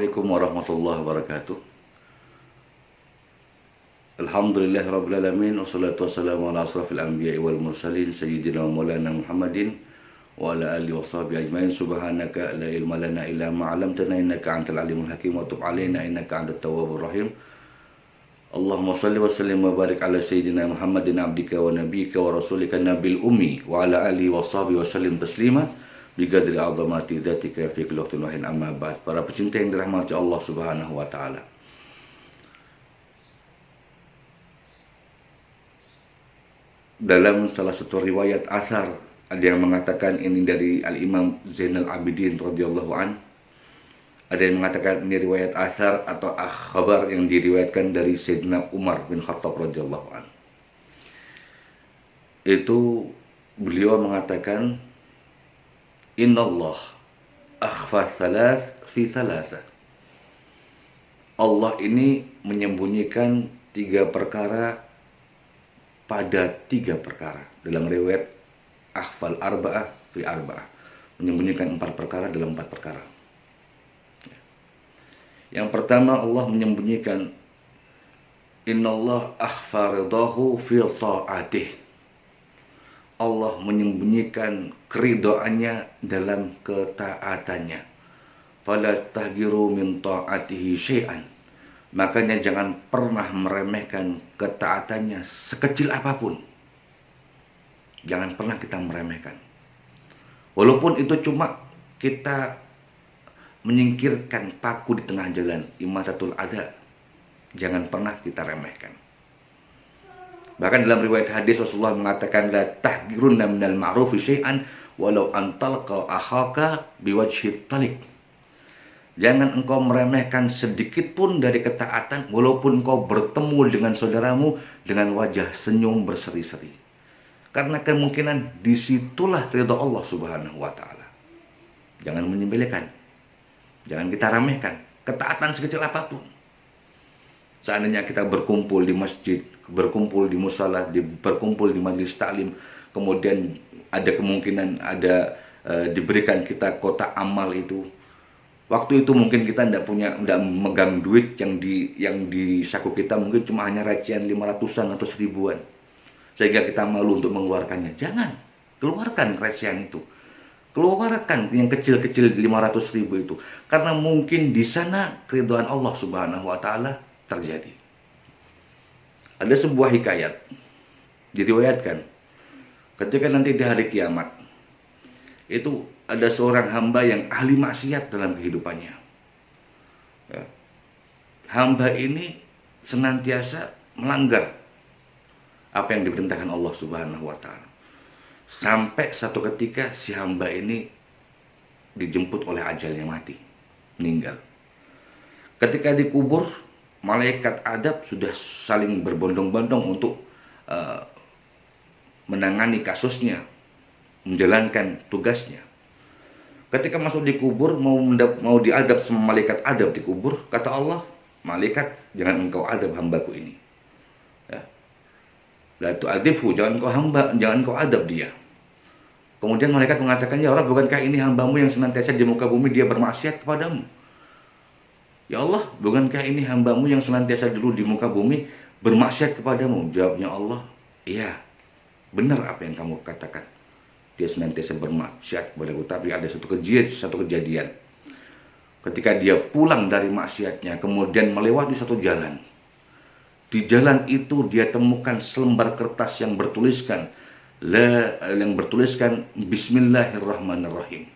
Assalamualaikum warahmatullahi wabarakatuh. Alhamdulillahirabbil alamin wassalatu wassalamu ala asrafil anbiya'i wal mursalin sayyidina wa maulana Muhammadin wa ala alihi washabihi ajmain. Subhanaka la ilma lana illa ma 'allamtana innaka antal alimul hakim wa tub 'alaina innaka antat tawwabur rahim. Allahumma shalli wa sallim wa barik ala sayyidina Muhammadin abdika wa nabiyyika wa rasulika nabil ummi wa ala alihi washabihi wa sallim taslima biqadri 'azamati dzatika fi kulli waqtin wa hin amma ba'd. Para pecinta yang dirahmati Allah Subhanahu wa taala. Dalam salah satu riwayat asar ada yang mengatakan ini dari Al-Imam Zainal Abidin radhiyallahu an. Ada yang mengatakan ini riwayat asar atau khabar yang diriwayatkan dari Sayyidina Umar bin Khattab radhiyallahu an. Itu beliau mengatakan Innallah akhfa thalath fi thalatha. Allah ini menyembunyikan 3 perkara pada 3 perkara. Dalam riwayat akhfal arba'ah fi arba'ah, menyembunyikan 4 perkara dalam 4 perkara. Yang pertama, Allah menyembunyikan Innallah akhfa ridahu fi ta'atih. Allah menyembunyikan keridoannya dalam ketaatannya. Fala tahgiru min ta'atihi syai'an. Makanya jangan pernah meremehkan ketaatannya sekecil apapun. Jangan pernah kita meremehkan. Walaupun itu cuma kita menyingkirkan paku di tengah jalan, imatatul adha. Jangan pernah kita remehkan. Bahkan dalam riwayat hadis Rasulullah mengatakan la tahgirunna minal ma'rufi syai'an walau antalqa akhaka biwajhi talik. Jangan engkau meremehkan sedikit pun dari ketaatan walaupun engkau bertemu dengan saudaramu dengan wajah senyum berseri-seri. Karena kemungkinan disitulah ridha Allah Subhanahu wa taala. Jangan menyembelihkan. Jangan kita remehkan ketaatan sekecil apapun. Seandainya kita berkumpul di masjid, berkumpul di musala, berkumpul di majelis taklim, kemudian ada kemungkinan diberikan kita kotak amal itu. Waktu itu mungkin kita tidak megang duit yang di saku kita, mungkin cuma hanya recehan 500-an atau 1000-an. Sehingga kita malu untuk mengeluarkannya. Jangan, keluarkan recehan itu. Keluarkan yang kecil-kecil 500.000 itu. Karena mungkin di sana keridhaan Allah Subhanahu wa taala terjadi. Ada sebuah hikayat diriwayatkan ketika nanti di hari kiamat itu ada seorang hamba yang ahli maksiat dalam kehidupannya. Ya. Hamba ini senantiasa melanggar apa yang diperintahkan Allah Subhanahu wa taala. Sampai satu ketika si hamba ini dijemput oleh ajalnya, mati, meninggal. Ketika dikubur, malaikat adab sudah saling berbondong-bondong untuk menangani kasusnya, menjalankan tugasnya. Ketika masuk di kubur, mau diadab sama malaikat adab di kubur, kata Allah, malaikat, jangan engkau adab hambaku ini. Ya. La tu'adzibhu, jangan engkau adab dia. Kemudian malaikat mengatakan, ya Allah, bukankah ini hambamu yang senantiasa di muka bumi dia bermaksiat kepadamu? Ya Allah, bukankah ini hambamu yang senantiasa dulu di muka bumi bermaksiat kepadamu? Jawabnya Allah, iya, benar apa yang kamu katakan. Dia senantiasa bermaksiat kepadaku. Tapi ada satu kejadian. Ketika dia pulang dari maksiatnya, kemudian melewati satu jalan. Di jalan itu dia temukan selembar kertas yang bertuliskan Bismillahirrahmanirrahim.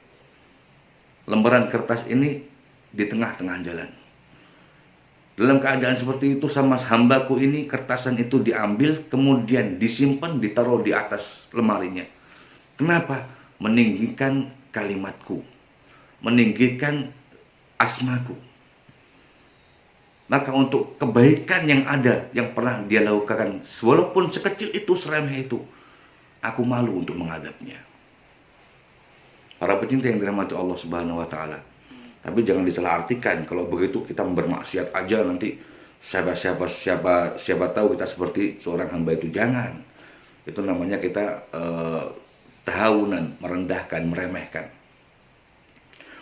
Lembaran kertas ini di tengah-tengah jalan. Dalam keadaan seperti itu, sama hambaku ini, kertasan itu diambil, kemudian disimpan, ditaruh di atas lemarinya. Kenapa? Meninggikan kalimatku, meninggikan asmaku. Maka untuk kebaikan yang ada, yang pernah dia lakukan, walaupun sekecil itu, seremeh itu, aku malu untuk menghadapnya. Para pecinta yang dirahmati Allah Subhanahu wa taala. Tapi jangan disalahartikan kalau begitu kita bermaksiat aja nanti siapa tahu kita seperti seorang hamba itu. Jangan. Itu namanya kita tahawunan, merendahkan, meremehkan.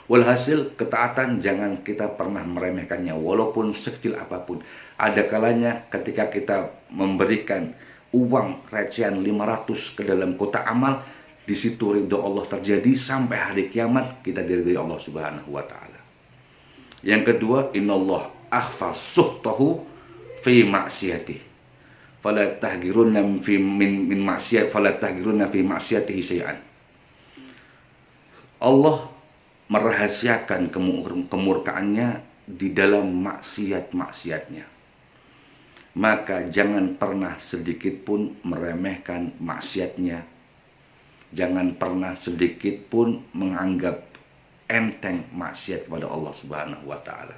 Walhasil ketaatan jangan kita pernah meremehkannya walaupun sekecil apapun. Ada kalanya ketika kita memberikan uang recehan 500 ke dalam kotak amal, di situ ridho Allah terjadi sampai hari kiamat kita diridhoi Allah Subhanahu wa taala. Yang kedua, innallah akhfa suhtahu fi maksiyatih. Fala tahgirunna fi min maksiyat fala tahgirunna fi maksiyatihi syai'an. Allah merahasiakan kemurkaannya di dalam maksiat-maksiatnya. Maka jangan pernah sedikit pun meremehkan maksiatnya. Jangan pernah sedikit pun menganggap enteng maksiat kepada Allah Subhanahu wa taala.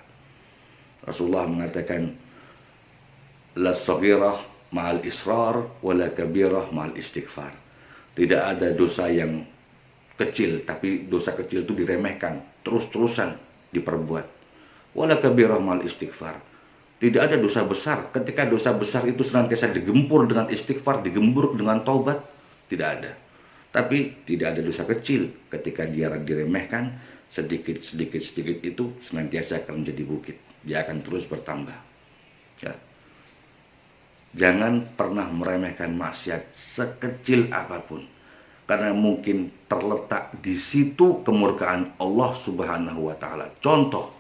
Rasulullah mengatakan, la saghirah ma'al israr wa la kabirah ma'al istighfar. Tidak ada dosa yang kecil, tapi dosa kecil itu diremehkan, terus-terusan diperbuat. Wala kabirah mal istighfar. Tidak ada dosa besar ketika dosa besar itu senantiasa digempur dengan istighfar, digembur dengan taubat, tidak ada. Tapi tidak ada dosa kecil ketika dia diremehkan, sedikit itu senantiasa akan menjadi bukit. Dia akan terus bertambah. Ya. Jangan pernah meremehkan maksiat sekecil apapun. Karena mungkin terletak di situ kemurkaan Allah Subhanahu wa taala. Contoh,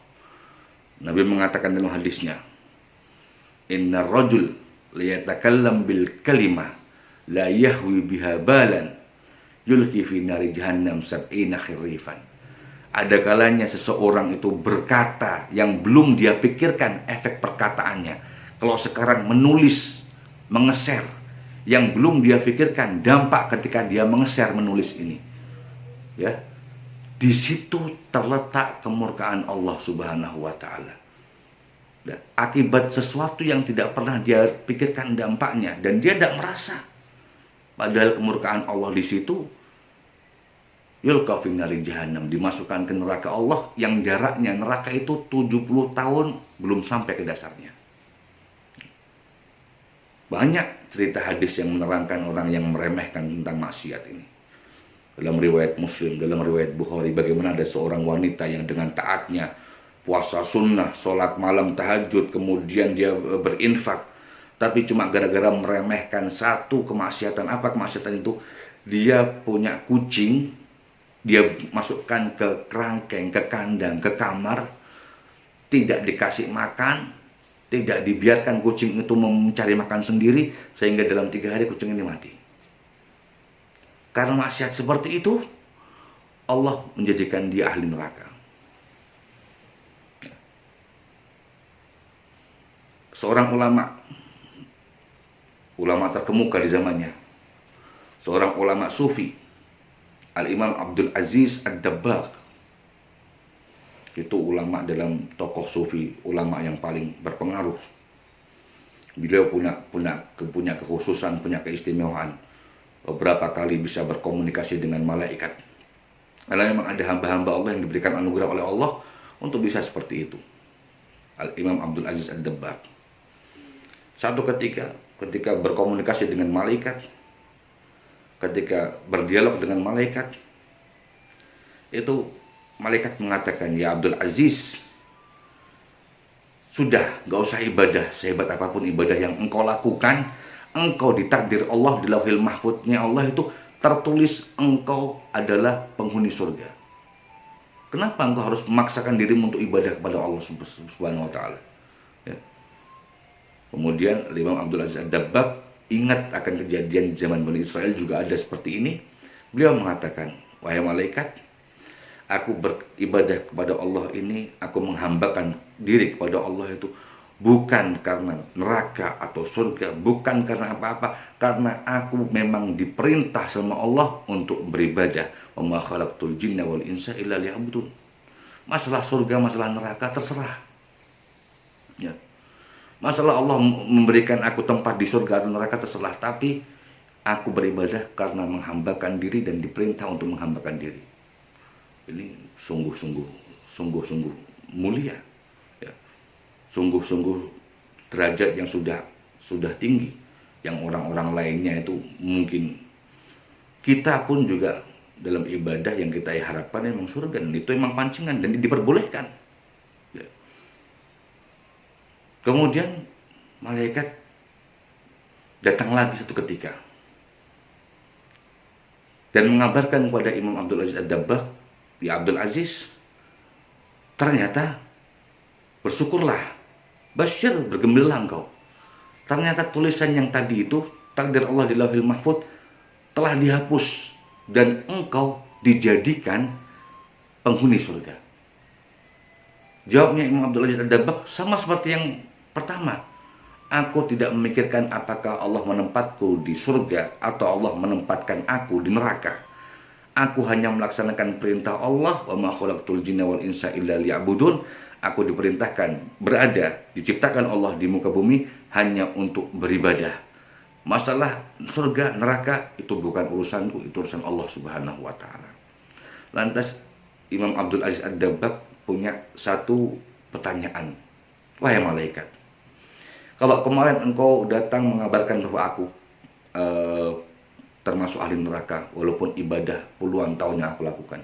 Nabi mengatakan dalam hadisnya, "Inna rajul liyatakallam bil kalimah la yahwi biha balan yulqi fi nari jahannam sab'ina khirifan." Ada kalanya seseorang itu berkata yang belum dia pikirkan efek perkataannya. Kalau sekarang menulis, mengeser, yang belum dia pikirkan dampak ketika dia mengeser menulis ini, ya, di situ terletak kemurkaan Allah Subhanahu wa taala. Akibat sesuatu yang tidak pernah dia pikirkan dampaknya dan dia tidak merasa, padahal kemurkaan Allah di situ, yulqa fi nari jahannam, dimasukkan ke neraka Allah yang jaraknya neraka itu 70 tahun belum sampai ke dasarnya. Banyak cerita hadis yang menerangkan orang yang meremehkan tentang maksiat ini. Dalam riwayat Muslim, dalam riwayat Bukhari, bagaimana ada seorang wanita yang dengan taatnya puasa sunnah, sholat malam tahajud, kemudian dia berinfak, tapi cuma gara-gara meremehkan satu kemaksiatan. Apa kemaksiatan itu? Dia punya kucing, dia masukkan ke kerangkeng, ke kandang, ke kamar, tidak dikasih makan, tidak dibiarkan kucing itu mencari makan sendiri, sehingga dalam 3 hari kucing ini mati. Karena maksiat seperti itu, Allah menjadikan dia ahli neraka. Seorang ulama terkemuka di zamannya, seorang ulama sufi, Al-Imam Abdul Aziz Ad-Dabbagh. Itu ulama dalam tokoh sufi, ulama yang paling berpengaruh. Beliau punya kekhususan, punya keistimewaan. Beberapa kali bisa berkomunikasi dengan malaikat. Karena memang ada hamba-hamba Allah yang diberikan anugerah oleh Allah untuk bisa seperti itu. Al-Imam Abdul Aziz Ad-Dabbagh. Satu ketika berkomunikasi dengan malaikat, ketika berdialog dengan malaikat, itu malaikat mengatakan, "Ya Abdul Aziz, sudah, gak usah ibadah sehebat apapun ibadah yang engkau lakukan, engkau ditakdir Allah di lauhil mahfudnya Allah itu tertulis engkau adalah penghuni surga. Kenapa engkau harus memaksakan dirimu untuk ibadah kepada Allah Subhanahu wa taala?" Ya. Kemudian Imam Abdul Aziz Ad-Dabbagh ingat akan kejadian zaman Bani Israel juga ada seperti ini. Beliau mengatakan, "Wahai malaikat, aku beribadah kepada Allah ini, aku menghambakan diri kepada Allah itu bukan karena neraka atau surga, bukan karena apa-apa, karena aku memang diperintah sama Allah untuk beribadah. Wa ma khalaqtul jinna wal insa illa liya'budun." Masalah surga, masalah neraka terserah. Ya. Masalah Allah memberikan aku tempat di surga atau neraka terserah, tapi aku beribadah karena menghambakan diri dan diperintah untuk menghambakan diri. Ini sungguh-sungguh mulia, ya. Sungguh-sungguh derajat yang sudah tinggi, yang orang-orang lainnya itu mungkin kita pun juga dalam ibadah yang kita harapkan memang surga, dan itu memang pancingan dan diperbolehkan. Ya. Kemudian malaikat datang lagi satu ketika dan mengabarkan kepada Imam Abdul Aziz Ad-Dabbagh, ya Abdul Aziz, ternyata bersyukurlah, basyir, bergembiralah engkau. Ternyata tulisan yang tadi itu, takdir Allah di Lauhil Mahfuz, telah dihapus dan engkau dijadikan penghuni surga. Jawabnya Imam Abdul Aziz Ad-Dabbagh sama seperti yang pertama. Aku tidak memikirkan apakah Allah menempatku di surga atau Allah menempatkan aku di neraka. Aku hanya melaksanakan perintah Allah, wa ma khalaqtul jinna wal insa illa liya'budun. Aku diperintahkan berada, diciptakan Allah di muka bumi hanya untuk beribadah. Masalah surga, neraka itu bukan urusanku, itu urusan Allah Subhanahu wa taala. Lantas Imam Abdul Aziz Ad-Dabbagh punya satu pertanyaan. Wahai malaikat, kalau kemarin engkau datang mengabarkan bahwa aku termasuk ahli neraka, walaupun ibadah puluhan tahun yang aku lakukan,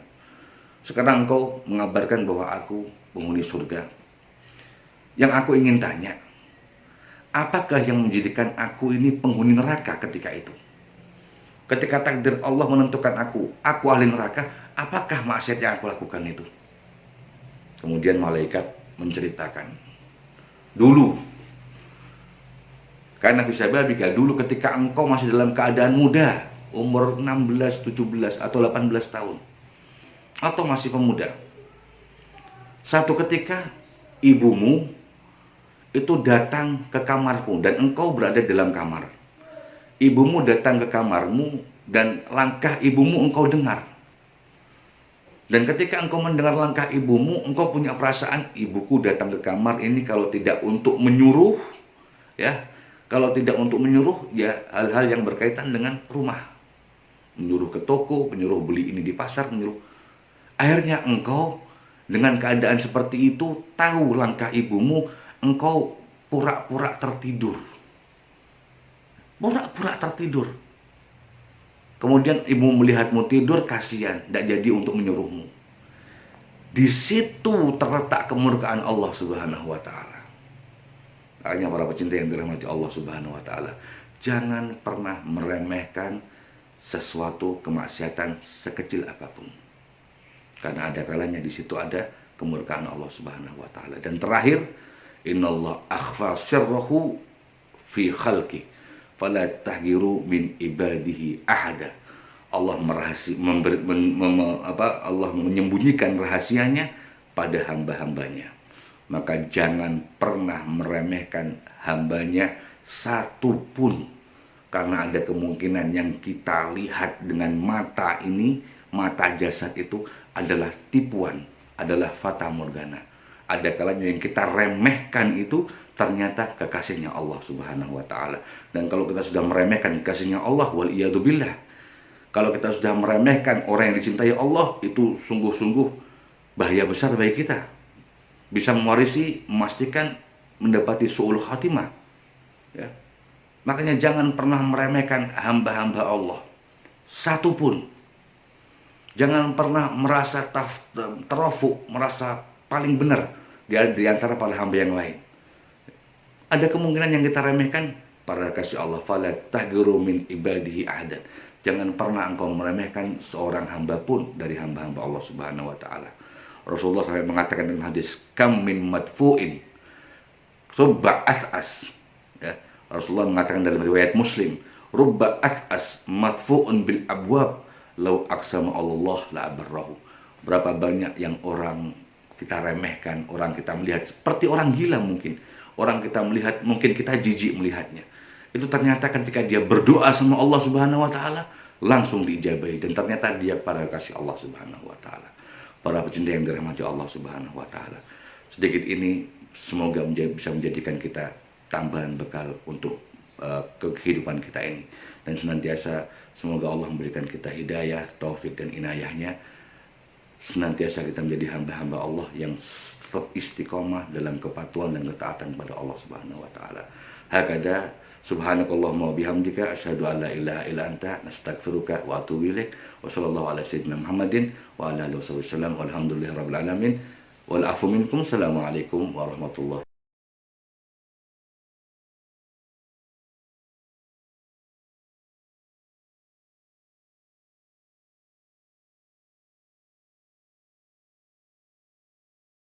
sekarang engkau mengabarkan bahwa aku penghuni surga. Yang aku ingin tanya, apakah yang menjadikan aku ini penghuni neraka ketika itu? Ketika takdir Allah menentukan aku ahli neraka, apakah maksiat yang aku lakukan itu? Kemudian malaikat menceritakan, dulu, karena fisababika, dulu ketika engkau masih dalam keadaan muda, umur 16, 17, atau 18 tahun, atau masih pemuda, satu ketika ibumu itu datang ke kamarmu dan engkau berada dalam kamar. Ibumu datang ke kamarmu dan langkah ibumu engkau dengar. Dan ketika engkau mendengar langkah ibumu, engkau punya perasaan, ibuku datang ke kamar ini kalau tidak untuk menyuruh, ya, kalau tidak untuk menyuruh, ya hal-hal yang berkaitan dengan rumah. Menyuruh ke toko, menyuruh beli ini di pasar, menyuruh. Akhirnya engkau dengan keadaan seperti itu, tahu langkah ibumu, engkau pura-pura tertidur. Pura-pura tertidur. Kemudian ibu melihatmu tidur, kasihan, tidak jadi untuk menyuruhmu. Di situ terletak kemurkaan Allah Subhanahu wa taala. Makanya para pecinta yang dirahmati Allah Subhanahu wa taala, jangan pernah meremehkan sesuatu kemaksiatan sekecil apapun. Karena ada kalanya di situ ada kemurkaan Allah Subhanahu wa taala. Dan terakhir, innallah akhfa sirrahu fi khalqi fala tahgiru min ibadihi ahada. Allah Allah menyembunyikan rahasianya pada hamba-hambanya. Maka jangan pernah meremehkan hambanya satupun. Karena ada kemungkinan yang kita lihat dengan mata ini, mata jasad itu adalah tipuan, adalah fata morgana. Ada kalanya yang kita remehkan itu ternyata kekasihnya Allah Subhanahu wa taala. Dan kalau kita sudah meremehkan kekasihnya Allah, wal iyadu billah, kalau kita sudah meremehkan orang yang dicintai Allah, itu sungguh-sungguh bahaya besar bagi kita. Bisa mewarisi, memastikan mendapati su'ul khatimah. Ya. Makanya jangan pernah meremehkan hamba-hamba Allah satupun. Jangan pernah merasa terofuk, merasa paling benar di antara para hamba yang lain. Ada kemungkinan yang kita remehkan, para kasih Allah, fala tahgiru min ibadihi ahadan. Jangan pernah engkau meremehkan seorang hamba pun dari hamba-hamba Allah Subhanahu wa taala. Rasulullah sampai mengatakan dalam hadis, kam min madfu'in rubba ath'as. Ya, Rasulullah mengatakan dalam riwayat Muslim, rubba ath'as madfu'un bil abwab law aqsama Allah la abarrahu. Berapa banyak yang orang kita remehkan, orang kita melihat seperti orang gila mungkin. Orang kita melihat, mungkin kita jijik melihatnya. Itu ternyata ketika dia berdoa sama Allah Subhanahu wa taala, langsung diijabahi. Dan ternyata dia para kasih Allah Subhanahu wa taala. Para pecinta yang dirahmati Allah Subhanahu wa taala. Sedikit ini semoga bisa menjadikan kita tambahan bekal untuk kehidupan kita ini. Dan senantiasa semoga Allah memberikan kita hidayah, taufik dan inayahnya. senantiasa kita menjadi hamba-hamba Allah yang tetap istiqomah dalam kepatuhan dan ketaatan kepada Allah Subhanahu wa taala. Hakada subhanakallahumma wa bihamdika asyhadu an la ilaha illa anta nastaghfiruka wa atubu ilaik. Wa sallallahu ala sayyidina Muhammadin wa ala alihi wasallam walhamdulillahirabbil alamin wal afu minkum. Assalamualaikum warahmatullahi